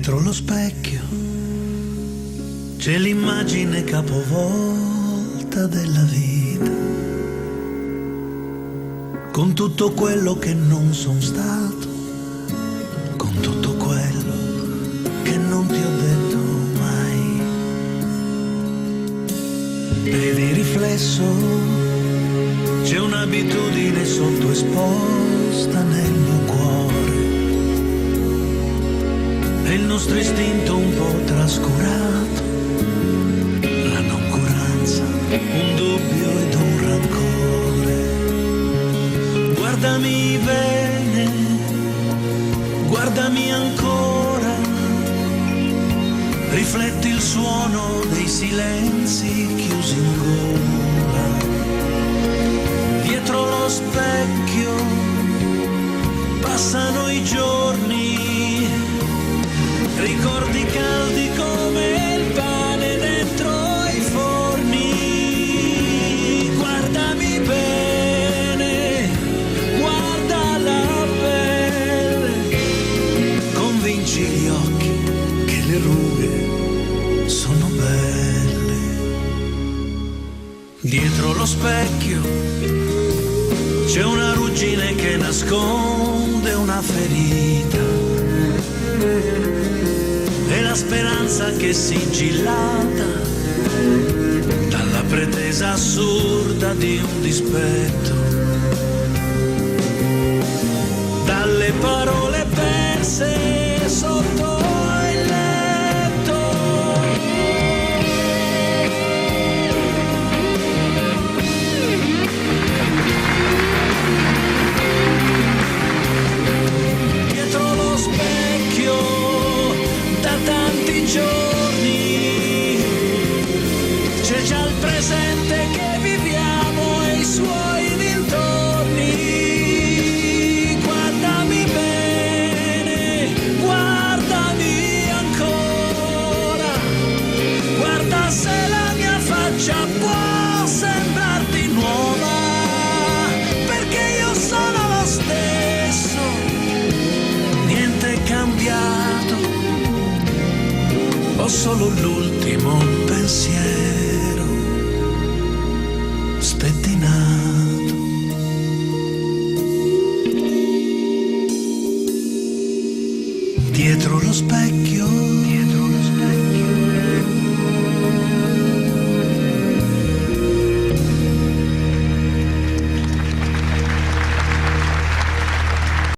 Dietro lo specchio c'è l'immagine capovolta della vita, con tutto quello che non son stato, con tutto quello che non ti ho detto mai. E di riflesso c'è un'abitudine sottoesposta nel mio cuore, e il nostro istinto un po' trascurato, la noncuranza, un dubbio ed un rancore. Guardami bene, guardami ancora, rifletti il suono dei silenzi chiusi in gola. Dietro lo specchio passano i giorni, ricordi caldi come il pane dentro i forni. Guardami bene, guarda la pelle, convinci gli occhi che le rughe sono belle. Dietro lo specchio c'è una ruggine che nasconde una ferita, e la speranza che sigillata dalla pretesa assurda di un dispetto, dalle parole perse sotto il letto. Dietro lo specchio da tanti giorni c'è già il presente che viviamo e i suoi dintorni. Guardami bene, guardami ancora, guarda se la mia faccia può sembrarti nuova, perché io sono lo stesso, niente è cambiato, ho solo l'ultimo pensiero spettinato. Dietro lo specchio